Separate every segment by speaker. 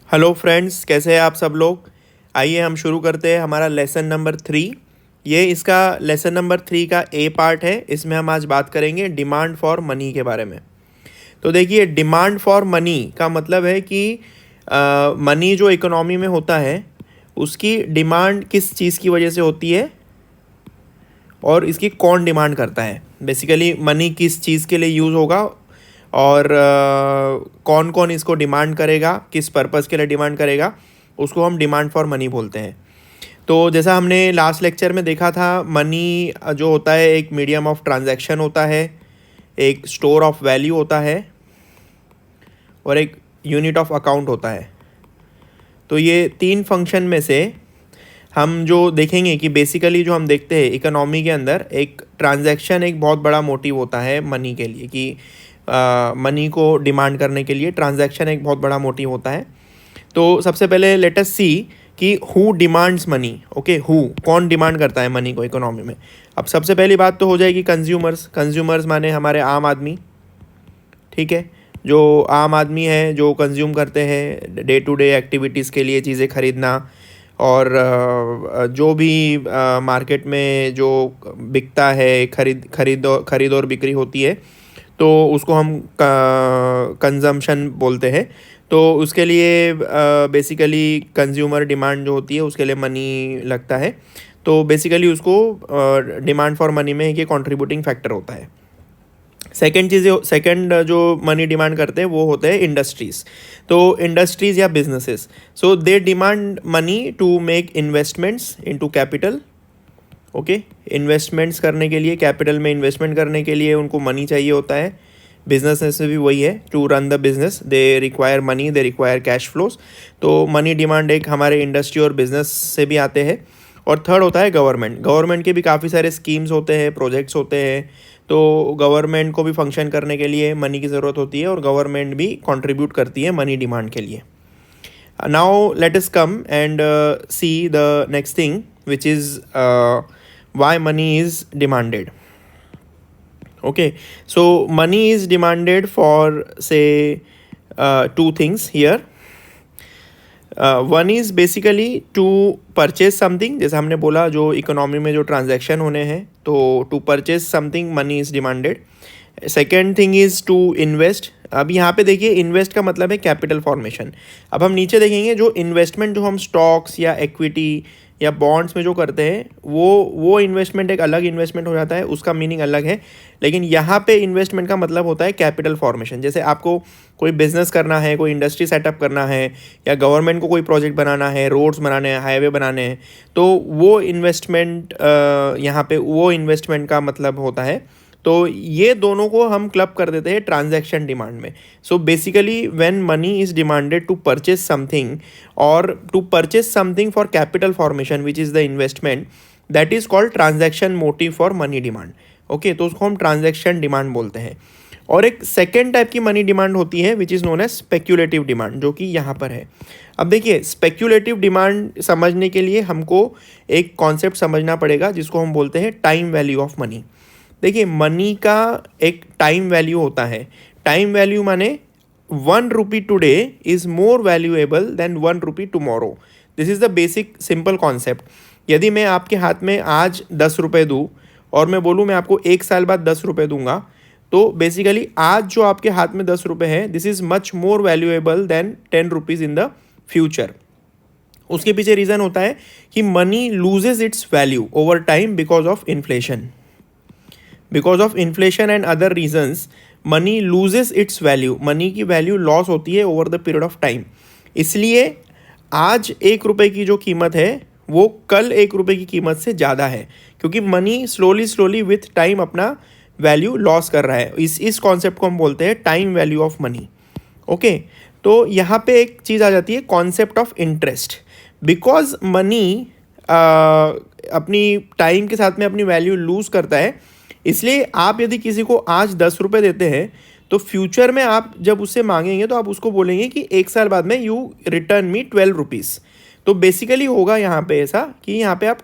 Speaker 1: Hello friends, कैसे हैं आप सब लोग। आइए हम शुरू करते हैं हमारा लेसन नंबर 3। ये इसका लेसन नंबर 3 का ए पार्ट है। इसमें हम आज बात करेंगे डिमांड फॉर मनी के बारे में। तो देखिए, डिमांड फॉर मनी का मतलब है कि मनी जो इकोनॉमी में होता है उसकी डिमांड किस चीज़ की वजह से होती है और इसकी कौन डिमांड करता है। बेसिकली मनी किस चीज़ के लिए यूज़ होगा और कौन कौन इसको डिमांड करेगा, किस पर्पज़ के लिए डिमांड करेगा, उसको हम डिमांड फॉर मनी बोलते हैं। तो जैसा हमने लास्ट लेक्चर में देखा था, मनी जो होता है एक मीडियम ऑफ ट्रांजैक्शन होता है, एक स्टोर ऑफ वैल्यू होता है और एक यूनिट ऑफ अकाउंट होता है। तो ये तीन फंक्शन में से हम जो देखेंगे कि बेसिकली जो हम देखते हैं इकोनॉमी के अंदर, एक ट्रांजैक्शन एक बहुत बड़ा मोटिव होता है मनी के लिए, कि मनी को डिमांड करने के लिए ट्रांजैक्शन एक बहुत बड़ा मोटिव होता है। तो सबसे पहले लेट अस सी कि who demands money. Okay, who कौन डिमांड करता है मनी को इकोनॉमी में। अब सबसे पहली बात तो हो जाएगी कंज्यूमर्स। कंज्यूमर्स माने हमारे आम आदमी, ठीक है। जो आम आदमी है जो कंज्यूम करते हैं डे टू डे एक्टिविटीज़ के लिए चीज़ें खरीदना, और जो भी मार्केट में जो बिकता है, खरीद और बिक्री होती है, तो उसको हम कंजम्पशन बोलते हैं। तो उसके लिए बेसिकली कंज्यूमर डिमांड जो होती है उसके लिए मनी लगता है। तो बेसिकली उसको डिमांड फॉर मनी में ये कंट्रीब्यूटिंग फैक्टर होता है। सेकंड जो मनी डिमांड करते हैं वो होते हैं इंडस्ट्रीज़। तो इंडस्ट्रीज़ या businesses, so they demand money to make investments into capital. Okay, investments करने के लिए, कैपिटल में इन्वेस्टमेंट करने के लिए उनको मनी चाहिए होता है। बिजनेस में भी वही है, to run the business they require money, they require cash flows. तो मनी डिमांड एक हमारे इंडस्ट्री और बिजनेस से भी आते हैं। और थर्ड होता है गवर्नमेंट। गवर्नमेंट के भी काफ़ी सारे स्कीम्स होते हैं, प्रोजेक्ट्स होते हैं। तो गवर्नमेंट को भी फंक्शन करने के लिए मनी की ज़रूरत होती है और गवर्नमेंट भी कंट्रीब्यूट करती है मनी डिमांड के लिए। Now let us come and see the next thing which is why money is demanded. Okay, so money is demanded for say two things here. One is basically to purchase something, जैसे हमने बोला जो economy में जो transaction होने हैं, तो to purchase something money is demanded. Second thing is to invest. अब यहाँ पे देखिए, इन्वेस्ट का मतलब है कैपिटल फॉर्मेशन। अब हम नीचे देखेंगे जो इन्वेस्टमेंट जो हम स्टॉक्स या इक्विटी या बॉन्ड्स में जो करते हैं वो इन्वेस्टमेंट एक अलग इन्वेस्टमेंट हो जाता है, उसका मीनिंग अलग है। लेकिन यहाँ पे इन्वेस्टमेंट का मतलब होता है कैपिटल फॉर्मेशन। जैसे आपको कोई बिजनेस करना है, कोई इंडस्ट्री सेटअप करना है, या गवर्नमेंट को कोई प्रोजेक्ट बनाना है, रोड्स बनाने हैं, हाईवे बनाने हैं, तो वो इन्वेस्टमेंट यहाँ पे वो इन्वेस्टमेंट का मतलब होता है। तो ये दोनों को हम क्लब कर देते हैं ट्रांजैक्शन डिमांड में। So basically when money is demanded to purchase something और to purchase something for capital formation which is the investment, that is called transaction motive for money demand. Okay, तो उसको हम transaction demand बोलते हैं। और एक second type की money demand होती है which is known as speculative demand, जो कि यहाँ पर है। अब देखिए, स्पेक्यूलेटिव डिमांड समझने के लिए हमको एक कॉन्सेप्ट समझना पड़ेगा जिसको हम बोलते हैं टाइम वैल्यू ऑफ मनी। देखिए, मनी का एक टाइम वैल्यू होता है। टाइम वैल्यू माने 1 rupee today is more valuable than 1 rupee tomorrow. This is the basic simple concept. यदि मैं आपके हाथ में आज 10 रुपये दूँ और मैं बोलूँ मैं आपको 1 साल बाद 10 रुपये दूंगा, तो बेसिकली आज जो आपके हाथ में 10 रुपये है, this is much more valuable than 10 rupees in the future. उसके पीछे रीज़न होता है कि money loses its value over time because of inflation. Because of inflation and other reasons money loses its value. Money की value loss होती है over the period of time. इसलिए आज 1 रुपये की जो कीमत है वो कल 1 रुपये की कीमत से ज़्यादा है, क्योंकि मनी स्लोली विथ टाइम अपना वैल्यू लॉस कर रहा है। इस कॉन्सेप्ट को हम बोलते हैं time value of money. Okay, तो यहाँ पे एक चीज़ आ जाती है, concept of interest. Because money अपनी टाइम के साथ में अपनी वैल्यू लूज़ करता है, इसलिए आप यदि किसी को आज 10 रुपये देते हैं तो फ्यूचर में आप जब उससे मांगेंगे तो आप उसको बोलेंगे कि 1 साल बाद में यू रिटर्न मी 12 रुपीज़। तो बेसिकली होगा यहाँ पे ऐसा कि यहाँ पे आप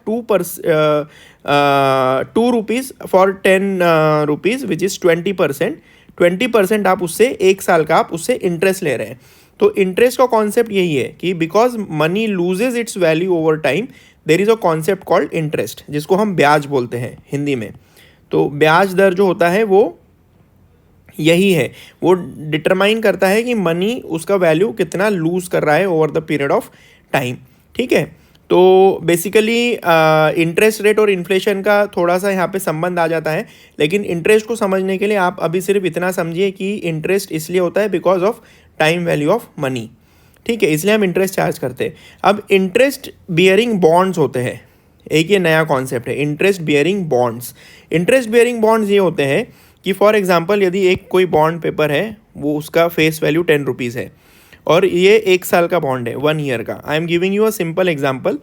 Speaker 1: 2 rupees for 10 rupees which is 20%। 20% आप उससे 1 साल का आप उससे इंटरेस्ट ले रहे हैं। तो इंटरेस्ट का कॉन्सेप्ट यही है कि because money loses its value over time, there is a concept called interest, जिसको हम ब्याज बोलते हैं हिंदी में। तो ब्याज दर जो होता है वो यही है, वो डिटरमाइन करता है कि मनी उसका वैल्यू कितना लूज़ कर रहा है over the period of time. ठीक है, तो बेसिकली इंटरेस्ट रेट और इन्फ्लेशन का थोड़ा सा यहाँ पे संबंध आ जाता है, लेकिन इंटरेस्ट को समझने के लिए आप अभी सिर्फ इतना समझिए कि इंटरेस्ट इसलिए होता है because of time value of money. ठीक है, इसलिए हम इंटरेस्ट चार्ज करते हैं। अब इंटरेस्ट बियरिंग बॉन्ड्स होते हैं, एक ये नया कॉन्सेप्ट है interest bearing bonds. Interest bearing bonds ये होते हैं कि फॉर एग्जांपल यदि एक कोई बॉन्ड पेपर है, वो उसका फेस वैल्यू 10 रुपीज़ है और ये 1 साल का बॉन्ड है, 1 ईयर का। I am giving you a simple example.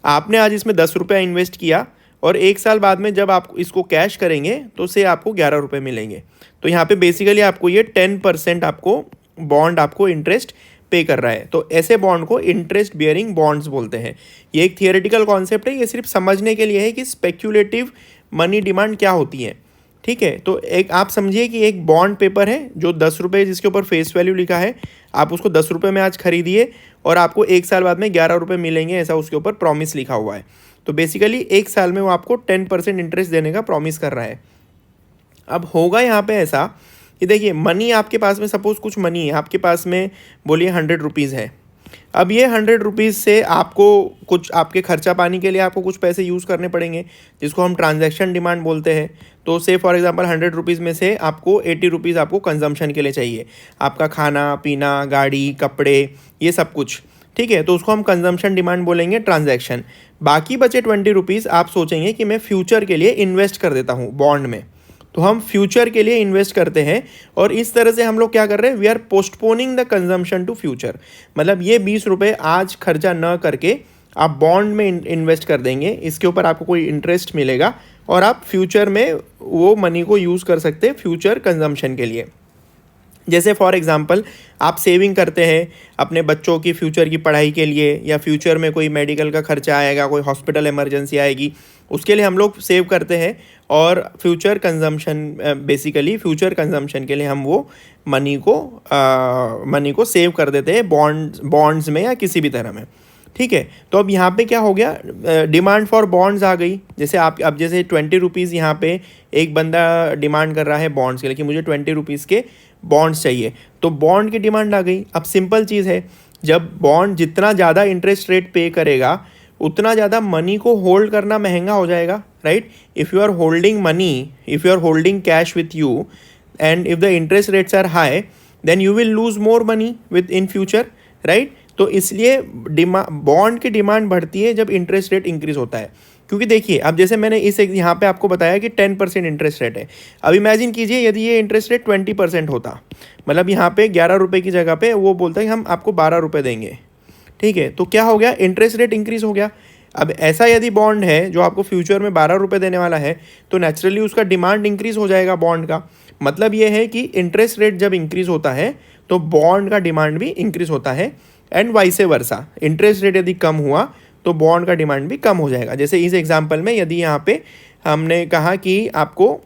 Speaker 1: आपने आज इसमें 10 रुपये इन्वेस्ट किया और 1 साल बाद में जब आप इसको कैश करेंगे तो से आपको 11 रुपये मिलेंगे। तो यहाँ पे बेसिकली आपको ये 10% आपको बॉन्ड आपको इंटरेस्ट पे कर रहा है। तो ऐसे बॉन्ड को इंटरेस्ट बियरिंग बॉन्ड्स बोलते हैं। ये एक थियोरेटिकल कॉन्सेप्ट है, ये सिर्फ समझने के लिए है कि स्पेक्यूलेटिव मनी डिमांड क्या होती है। ठीक है, तो एक आप समझिए कि एक बॉन्ड पेपर है जो 10 रुपये जिसके ऊपर फेस वैल्यू लिखा है, आप उसको 10 रुपये में आज खरीदिए और आपको 1 साल बाद में 11 रुपये मिलेंगे, ऐसा उसके ऊपर प्रॉमिस लिखा हुआ है। तो बेसिकली 1 साल में वो आपको 10% इंटरेस्ट देने का प्रॉमिस कर रहा है। अब होगा यहाँ पे ऐसा कि देखिए मनी आपके पास में, सपोज कुछ मनी है आपके पास में, बोलिए 100 रुपीज़ है। अब ये 100 रुपीज़ से आपको कुछ आपके खर्चा पानी के लिए आपको कुछ पैसे यूज़ करने पड़ेंगे, जिसको हम ट्रांजैक्शन डिमांड बोलते हैं। तो से फॉर एग्जांपल 100 रुपीज़ में से आपको 80 रुपीज़ आपको कंजम्पशन के लिए चाहिए, आपका खाना पीना, गाड़ी, कपड़े, ये सब कुछ। ठीक है, तो उसको हम कंजम्पशन डिमांड बोलेंगे, ट्रांजैक्शन। बाकी बचे 20 रुपीज़ आप सोचेंगे कि मैं फ्यूचर के लिए इन्वेस्ट कर देता हूँ बॉन्ड में। तो हम फ्यूचर के लिए इन्वेस्ट करते हैं और इस तरह से हम लोग क्या कर रहे हैं, we are postponing the consumption to future. मतलब ये 20 रुपये आज खर्चा न करके आप बॉन्ड में इन्वेस्ट कर देंगे, इसके ऊपर आपको कोई इंटरेस्ट मिलेगा और आप फ्यूचर में वो मनी को यूज़ कर सकते हैं फ्यूचर कंजम्पशन के लिए। जैसे फॉर एग्जांपल आप सेविंग करते हैं अपने बच्चों की फ्यूचर की पढ़ाई के लिए, या फ्यूचर में कोई मेडिकल का खर्चा आएगा, कोई हॉस्पिटल इमरजेंसी आएगी, उसके लिए हम लोग सेव करते हैं और future consumption, basically future consumption के लिए हम वो मनी को सेव कर देते हैं बॉन्ड्स में या किसी भी तरह में। ठीक है, तो अब यहाँ पे क्या हो गया, डिमांड फॉर बॉन्ड्स आ गई। जैसे आप अब जैसे 20 रुपीज़ यहाँ पे एक बंदा डिमांड कर रहा है बॉन्ड्स के लिए कि मुझे 20 रुपीज़ के बॉन्ड्स चाहिए, तो बॉन्ड की डिमांड आ गई। अब सिंपल चीज़ है, जब बॉन्ड जितना ज़्यादा इंटरेस्ट रेट पे करेगा उतना ज़्यादा मनी को होल्ड करना महंगा हो जाएगा, right. If you are holding money, if you are holding cash with you and if the interest rates are high, then you will lose more money within future, right. तो इसलिए bond की demand बढ़ती है जब interest rate increase होता है। क्योंकि देखिए अब जैसे मैंने इस यहाँ पे आपको बताया कि 10% इंटरेस्ट रेट है। अब इमेजिन कीजिए यदि ये इंटरेस्ट रेट 20% होता, मतलब यहाँ पे 11 रुपये की जगह पे वो बोलता है कि हम आपको 12 रुपये देंगे। ठीक है, तो क्या हो गया, इंटरेस्ट रेट इंक्रीज हो गया। अब ऐसा यदि बॉन्ड है जो आपको फ्यूचर में 12 रुपये देने वाला है, तो नेचुरली उसका डिमांड इंक्रीज हो जाएगा बॉन्ड का। मतलब ये है कि इंटरेस्ट रेट जब इंक्रीज होता है तो बॉन्ड का डिमांड भी इंक्रीज होता है, and vice versa. Interest rate यदि कम हुआ तो बॉन्ड का डिमांड भी कम हो जाएगा। जैसे इस एग्जांपल में यदि यहाँ पे हमने कहा कि आपको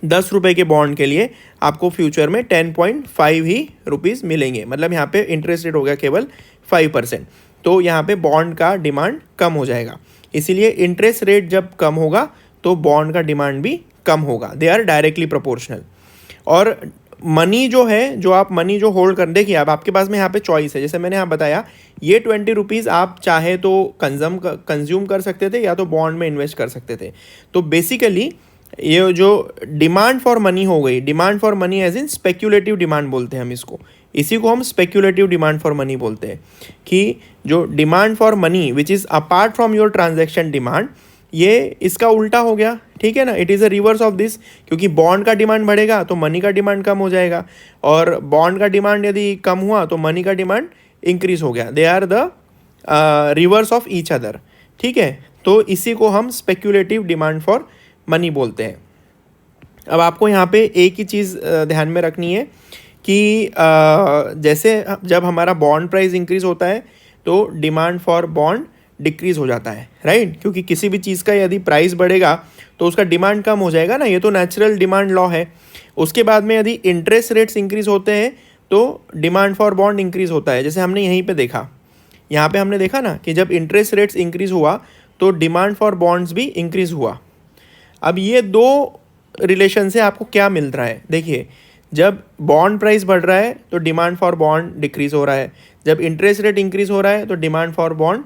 Speaker 1: 10 रुपये के बॉन्ड के लिए आपको फ्यूचर में 10.5 ही रुपीज़ मिलेंगे, मतलब यहाँ पे इंटरेस्ट रेट हो गया केवल 5%, तो यहाँ पे बॉन्ड का डिमांड कम हो जाएगा। इसीलिए इंटरेस्ट रेट जब कम होगा तो बॉन्ड का डिमांड भी कम होगा, दे आर डायरेक्टली प्रोपोर्शनल। और मनी जो है, जो आप मनी जो होल्ड कर, देखिए अब आपके पास में यहाँ पे चॉइस है। जैसे मैंने यहाँ बताया ये 20 रुपीज़ आप चाहे तो कंज्यूम कर सकते थे या तो बॉन्ड में इन्वेस्ट कर सकते थे। तो बेसिकली ये जो डिमांड फॉर मनी हो गई, demand for money as in speculative demand बोलते हैं हम इसको, इसी को हम स्पेक्यूलेटिव डिमांड फॉर मनी बोलते हैं। कि जो demand for money which is apart from your transaction demand, ये इसका उल्टा हो गया, ठीक है ना। It is a reverse of this, क्योंकि बॉन्ड का डिमांड बढ़ेगा तो मनी का डिमांड कम हो जाएगा, और बॉन्ड का डिमांड यदि कम हुआ तो मनी का डिमांड इंक्रीज हो गया। They are the reverse of each other, ठीक है। तो इसी को हम स्पेक्यूलेटिव डिमांड फॉर मनी बोलते हैं। अब आपको यहाँ पे एक ही चीज़ ध्यान में रखनी है कि जैसे जब हमारा बॉन्ड प्राइस इंक्रीज होता है तो डिमांड फॉर बॉन्ड डिक्रीज हो जाता है, राइट। क्योंकि किसी भी चीज़ का यदि प्राइस बढ़ेगा तो उसका डिमांड कम हो जाएगा ना, ये तो नेचुरल डिमांड लॉ है। उसके बाद में यदि इंटरेस्ट रेट्स इंक्रीज होते हैं तो डिमांड फॉर बॉन्ड इंक्रीज़ होता है। जैसे हमने यहीं पे देखा, यहाँ पे हमने देखा ना कि जब इंटरेस्ट रेट्स इंक्रीज़ हुआ तो डिमांड फॉर बॉन्ड्स भी इंक्रीज़ हुआ। अब ये दो रिलेशन से आपको क्या मिल रहा है, देखिए, जब बॉन्ड प्राइस बढ़ रहा है तो डिमांड फॉर बॉन्ड डिक्रीज़ हो रहा है, जब इंटरेस्ट रेट इंक्रीज़ हो रहा है तो डिमांड फॉर बॉन्ड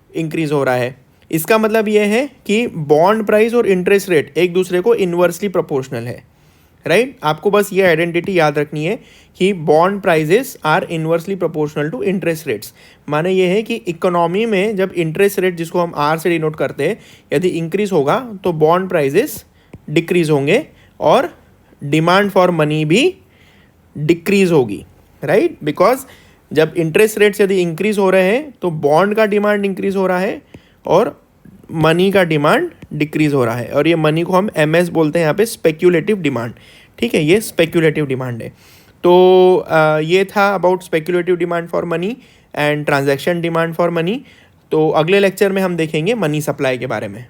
Speaker 1: इंक्रीज़ हो रहा है। इसका मतलब ये है कि बॉन्ड प्राइस और इंटरेस्ट रेट एक दूसरे को इन्वर्सली प्रोपोर्शनल है, राइट। आपको बस ये आइडेंटिटी याद रखनी है कि bond prices are inversely proportional to interest rates. माने ये है कि इकोनॉमी में जब इंटरेस्ट रेट, जिसको हम आर से डिनोट करते हैं, यदि इंक्रीज होगा तो बॉन्ड प्राइजेस डिक्रीज होंगे और डिमांड फॉर मनी भी डिक्रीज होगी, राइट। बिकॉज जब इंटरेस्ट रेट्स यदि इंक्रीज हो रहे हैं तो बॉन्ड का डिमांड इंक्रीज हो रहा है और मनी का डिमांड डिक्रीज हो रहा है। और ये मनी को हम MS बोलते हैं यहाँ पे, स्पेक्यूलेटिव डिमांड, ठीक है, ये स्पेक्यूलेटिव डिमांड है। तो ये था about speculative demand for money and transaction demand for money. तो अगले लेक्चर में हम देखेंगे मनी सप्लाई के बारे में।